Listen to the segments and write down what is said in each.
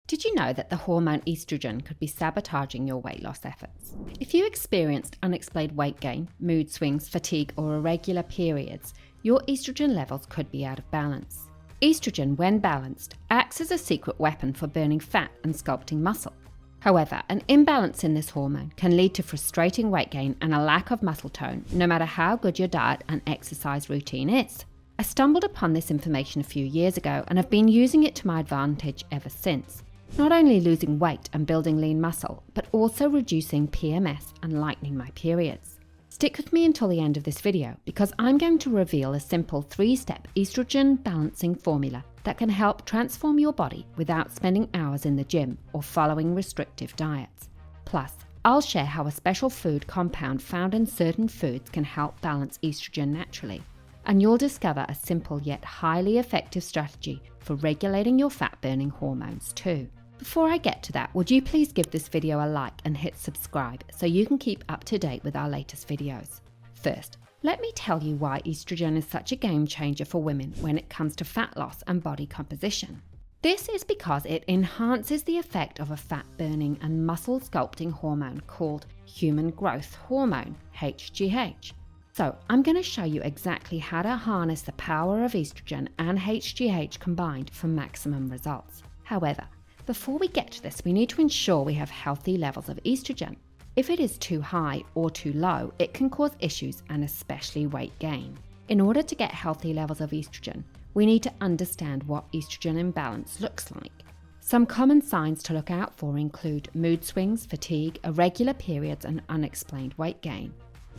Did you know that the hormone estrogen could be sabotaging your weight loss efforts? If you experienced unexplained weight gain, mood swings, fatigue, or irregular periods, your estrogen levels could be out of balance. Estrogen, when balanced, acts as a secret weapon for burning fat and sculpting muscle. However, an imbalance in this hormone can lead to frustrating weight gain and a lack of muscle tone, no matter how good your diet and exercise routine is. I stumbled upon this information a few years ago and have been using it to my advantage ever since. Not only losing weight and building lean muscle, but also reducing PMS and lightening my periods. Stick with me until the end of this video because I'm going to reveal a simple 3-step estrogen balancing formula that can help transform your body without spending hours in the gym or following restrictive diets. Plus, I'll share how a special food compound found in certain foods can help balance estrogen naturally. And you'll discover a simple yet highly effective strategy for regulating your fat-burning hormones too. Before I get to that, would you please give this video a like and hit subscribe so you can keep up to date with our latest videos. First, let me tell you why estrogen is such a game changer for women when it comes to fat loss and body composition. This is because it enhances the effect of a fat-burning and muscle sculpting hormone called human growth hormone, HGH. So I'm going to show you exactly how to harness the power of estrogen and HGH combined for maximum results. However, before we get to this, we need to ensure we have healthy levels of estrogen. If it is too high or too low, it can cause issues and especially weight gain. In order to get healthy levels of estrogen, we need to understand what estrogen imbalance looks like. Some common signs to look out for include mood swings, fatigue, irregular periods, and unexplained weight gain.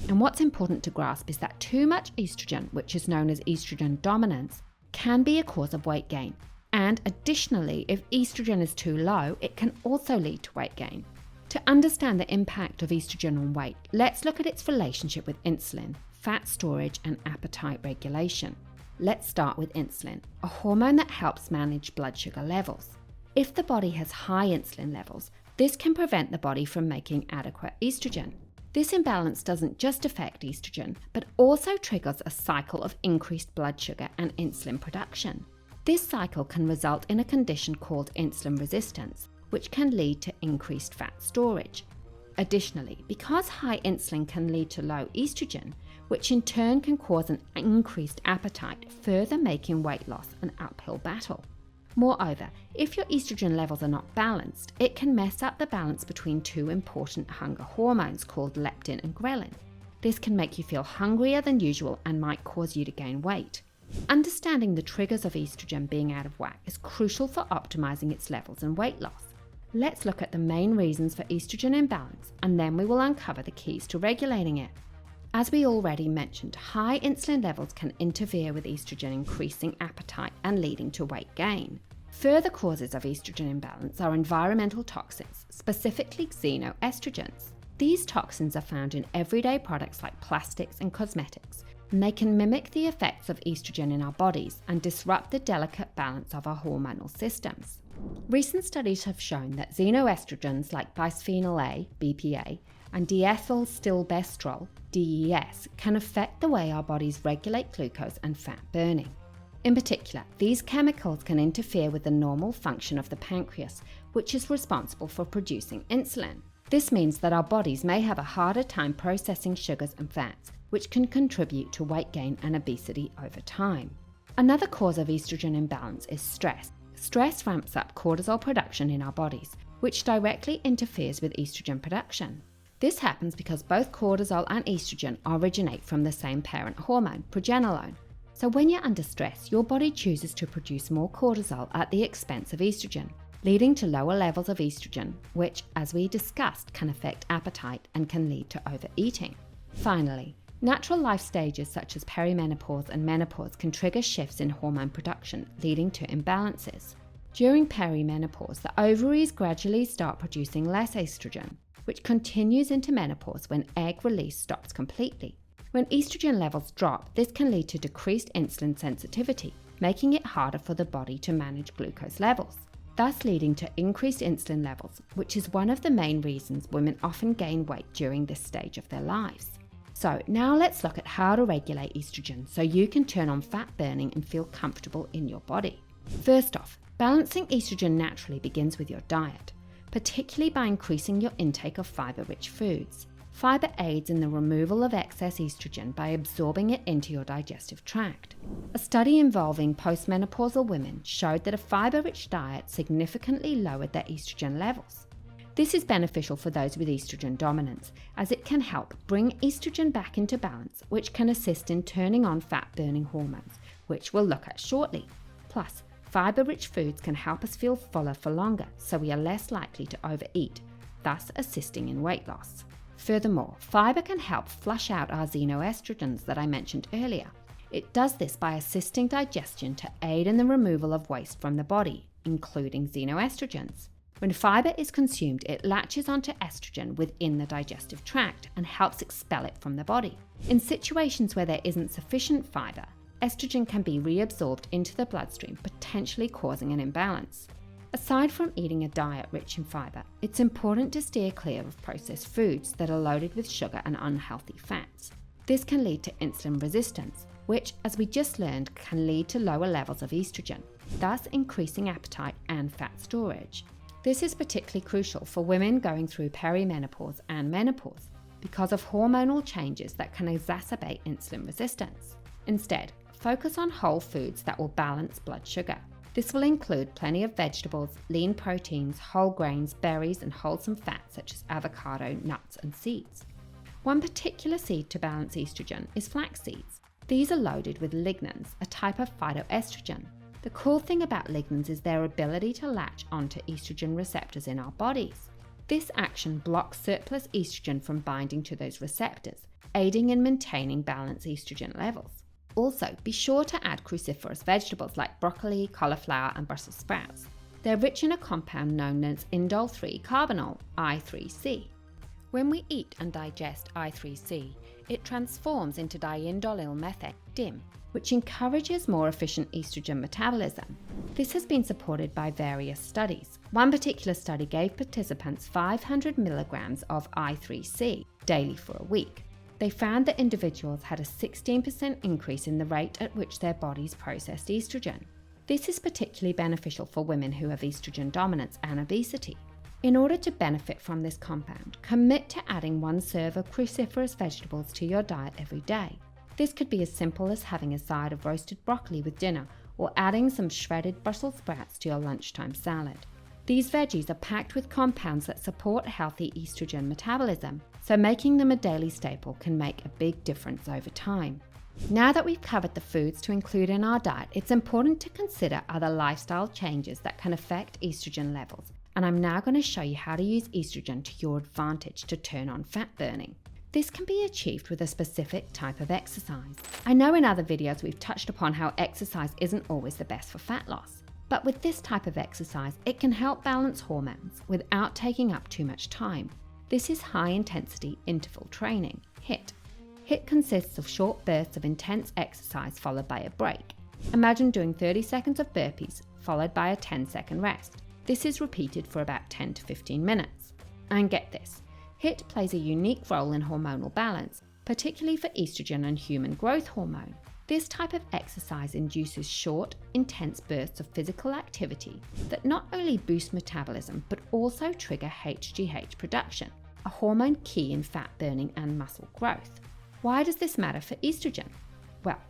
And what's important to grasp is that too much estrogen, which is known as estrogen dominance, can be a cause of weight gain. And additionally, if estrogen is too low, it can also lead to weight gain. To understand the impact of estrogen on weight, let's look at its relationship with insulin, fat storage, and appetite regulation. Let's start with insulin, a hormone that helps manage blood sugar levels. If the body has high insulin levels, this can prevent the body from making adequate estrogen. This imbalance doesn't just affect estrogen, but also triggers a cycle of increased blood sugar and insulin production. This cycle can result in a condition called insulin resistance, which can lead to increased fat storage. Additionally, because high insulin can lead to low estrogen, which in turn can cause an increased appetite, further making weight loss an uphill battle. Moreover, if your estrogen levels are not balanced, it can mess up the balance between two important hunger hormones called leptin and ghrelin. This can make you feel hungrier than usual and might cause you to gain weight. Understanding the triggers of estrogen being out of whack is crucial for optimizing its levels and weight loss. Let's look at the main reasons for estrogen imbalance, and then we will uncover the keys to regulating it. As we already mentioned, high insulin levels can interfere with estrogen, increasing appetite and leading to weight gain. Further causes of estrogen imbalance are environmental toxins, specifically xenoestrogens. These toxins are found in everyday products like plastics and cosmetics, and they can mimic the effects of estrogen in our bodies and disrupt the delicate balance of our hormonal systems. Recent studies have shown that xenoestrogens like bisphenol A, BPA, and diethylstilbestrol, DES, can affect the way our bodies regulate glucose and fat burning. In particular, these chemicals can interfere with the normal function of the pancreas, which is responsible for producing insulin. This means that our bodies may have a harder time processing sugars and fats, which can contribute to weight gain and obesity over time. Another cause of estrogen imbalance is stress. Stress ramps up cortisol production in our bodies, which directly interferes with estrogen production. This happens because both cortisol and estrogen originate from the same parent hormone, progesterone. So when you're under stress, your body chooses to produce more cortisol at the expense of estrogen, leading to lower levels of estrogen, which, as we discussed, can affect appetite and can lead to overeating. Finally, natural life stages such as perimenopause and menopause can trigger shifts in hormone production, leading to imbalances. During perimenopause, the ovaries gradually start producing less estrogen, which continues into menopause when egg release stops completely. When estrogen levels drop, this can lead to decreased insulin sensitivity, making it harder for the body to manage glucose levels, thus leading to increased insulin levels, which is one of the main reasons women often gain weight during this stage of their lives. So now let's look at how to regulate estrogen so you can turn on fat burning and feel comfortable in your body. First off, Balancing estrogen naturally begins with your diet, particularly by increasing your intake of fiber-rich foods. Fiber aids in the removal of excess estrogen by absorbing it into your digestive tract. A study involving postmenopausal women showed that a fiber-rich diet significantly lowered their estrogen levels. This is beneficial for those with estrogen dominance, as it can help bring estrogen back into balance, which can assist in turning on fat-burning hormones, which we'll look at shortly. Plus, fiber-rich foods can help us feel fuller for longer, so we are less likely to overeat, thus assisting in weight loss. Furthermore, fiber can help flush out our xenoestrogens that I mentioned earlier. It does this by assisting digestion to aid in the removal of waste from the body, including xenoestrogens. When fiber is consumed, it latches onto estrogen within the digestive tract and helps expel it from the body. In situations where there isn't sufficient fiber, estrogen can be reabsorbed into the bloodstream, potentially causing an imbalance. Aside from eating a diet rich in fiber, it's important to steer clear of processed foods that are loaded with sugar and unhealthy fats. This can lead to insulin resistance, which, as we just learned, can lead to lower levels of estrogen, thus increasing appetite and fat storage. This is particularly crucial for women going through perimenopause and menopause because of hormonal changes that can exacerbate insulin resistance. Instead, focus on whole foods that will balance blood sugar. This will include plenty of vegetables, lean proteins, whole grains, berries, and wholesome fats such as avocado, nuts, and seeds. One particular seed to balance estrogen is flax seeds. These are loaded with lignans, a type of phytoestrogen. The cool thing about lignans is their ability to latch onto estrogen receptors in our bodies. This action blocks surplus estrogen from binding to those receptors, aiding in maintaining balanced estrogen levels. Also, be sure to add cruciferous vegetables like broccoli, cauliflower, and Brussels sprouts. They're rich in a compound known as indole-3-carbinol, I3C. When we eat and digest I3C, it transforms into diindolyl methane, DIM, which encourages more efficient estrogen metabolism. This has been supported by various studies. One particular study gave participants 500 milligrams of I3C daily for a week. They found that individuals had a 16% increase in the rate at which their bodies processed estrogen. This is particularly beneficial for women who have estrogen dominance and obesity. In order to benefit from this compound, commit to adding 1 serve of cruciferous vegetables to your diet every day. This could be as simple as having a side of roasted broccoli with dinner or adding some shredded Brussels sprouts to your lunchtime salad. These veggies are packed with compounds that support healthy estrogen metabolism, so making them a daily staple can make a big difference over time. Now that we've covered the foods to include in our diet, it's important to consider other lifestyle changes that can affect estrogen levels, and I'm now going to show you how to use estrogen to your advantage to turn on fat burning. This can be achieved with a specific type of exercise. I know in other videos we've touched upon how exercise isn't always the best for fat loss. But with this type of exercise, it can help balance hormones without taking up too much time. This is high-intensity interval training, HIIT. HIIT consists of short bursts of intense exercise followed by a break. Imagine doing 30 seconds of burpees followed by a 10-second rest. This is repeated for about 10 to 15 minutes. And get this, HIIT plays a unique role in hormonal balance, particularly for estrogen and human growth hormone. This type of exercise induces short, intense bursts of physical activity that not only boost metabolism but also trigger HGH production, a hormone key in fat burning and muscle growth. Why does this matter for estrogen? Well,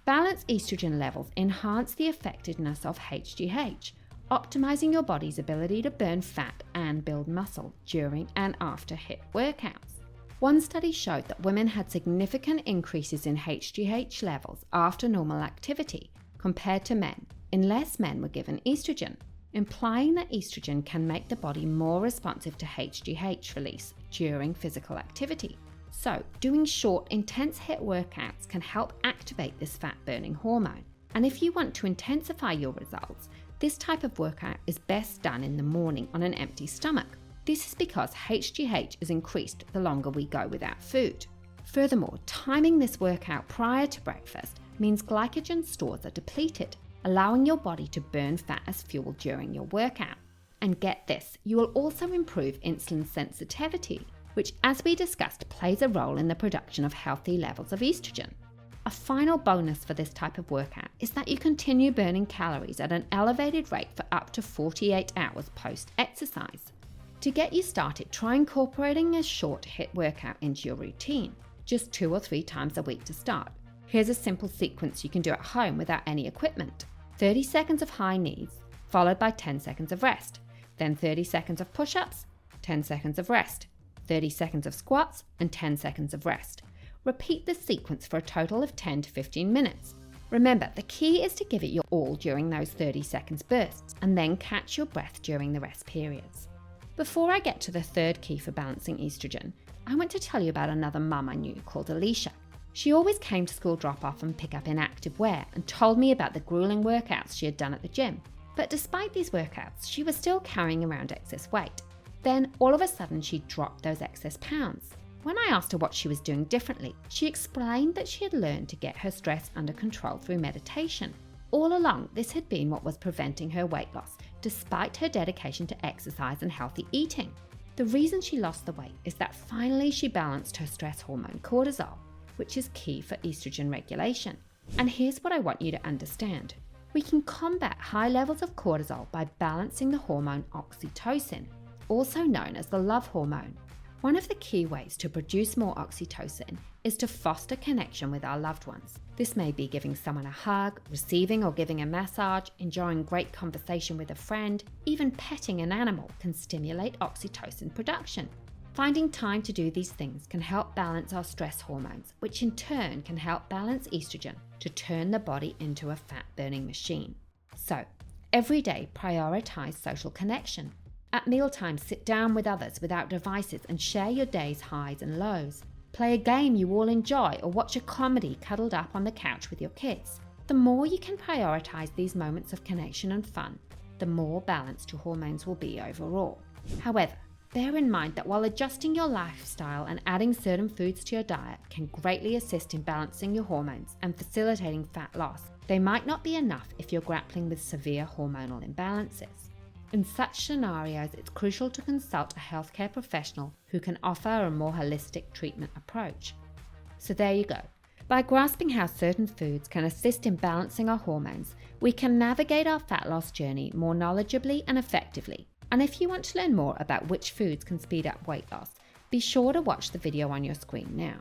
balanced estrogen levels enhance the effectiveness of HGH, optimizing your body's ability to burn fat and build muscle during and after HIIT workouts. One study showed that women had significant increases in HGH levels after normal activity compared to men, unless men were given estrogen, implying that estrogen can make the body more responsive to HGH release during physical activity. So, doing short, intense HIIT workouts can help activate this fat-burning hormone. And if you want to intensify your results, this type of workout is best done in the morning on an empty stomach. This is because HGH is increased the longer we go without food. Furthermore, timing this workout prior to breakfast means glycogen stores are depleted, allowing your body to burn fat as fuel during your workout. And get this, you will also improve insulin sensitivity, which, as we discussed, plays a role in the production of healthy levels of estrogen. A final bonus for this type of workout is that you continue burning calories at an elevated rate for up to 48 hours post-exercise. To get you started, try incorporating a short HIIT workout into your routine, just 2 or 3 times a week to start. Here's a simple sequence you can do at home without any equipment. 30 seconds of high knees, followed by 10 seconds of rest, then 30 seconds of push-ups, 10 seconds of rest, 30 seconds of squats, and 10 seconds of rest. Repeat this sequence for a total of 10 to 15 minutes. Remember, the key is to give it your all during those 30 seconds bursts, and then catch your breath during the rest periods. Before I get to the third key for balancing estrogen, I want to tell you about another mum I knew called Alicia. She always came to school drop-off and pick up inactive wear and told me about the grueling workouts she had done at the gym. But despite these workouts, she was still carrying around excess weight. Then, all of a sudden, she dropped those excess pounds. When I asked her what she was doing differently, she explained that she had learned to get her stress under control through meditation. All along, this had been what was preventing her weight loss, despite her dedication to exercise and healthy eating. The reason she lost the weight is that finally she balanced her stress hormone cortisol, which is key for estrogen regulation. And here's what I want you to understand. We can combat high levels of cortisol by balancing the hormone oxytocin, also known as the love hormone. One of the key ways to produce more oxytocin is to foster connection with our loved ones. This may be giving someone a hug, receiving or giving a massage, enjoying great conversation with a friend, even petting an animal can stimulate oxytocin production. Finding time to do these things can help balance our stress hormones, which in turn can help balance estrogen to turn the body into a fat-burning machine. So, every day prioritize social connection. At mealtime, sit down with others without devices and share your day's highs and lows. Play a game you all enjoy or watch a comedy cuddled up on the couch with your kids. The more you can prioritize these moments of connection and fun, the more balanced your hormones will be overall. However, bear in mind that while adjusting your lifestyle and adding certain foods to your diet can greatly assist in balancing your hormones and facilitating fat loss, they might not be enough if you're grappling with severe hormonal imbalances. In such scenarios, it's crucial to consult a healthcare professional who can offer a more holistic treatment approach. So there you go. By grasping how certain foods can assist in balancing our hormones, we can navigate our fat loss journey more knowledgeably and effectively. And if you want to learn more about which foods can speed up weight loss, be sure to watch the video on your screen now.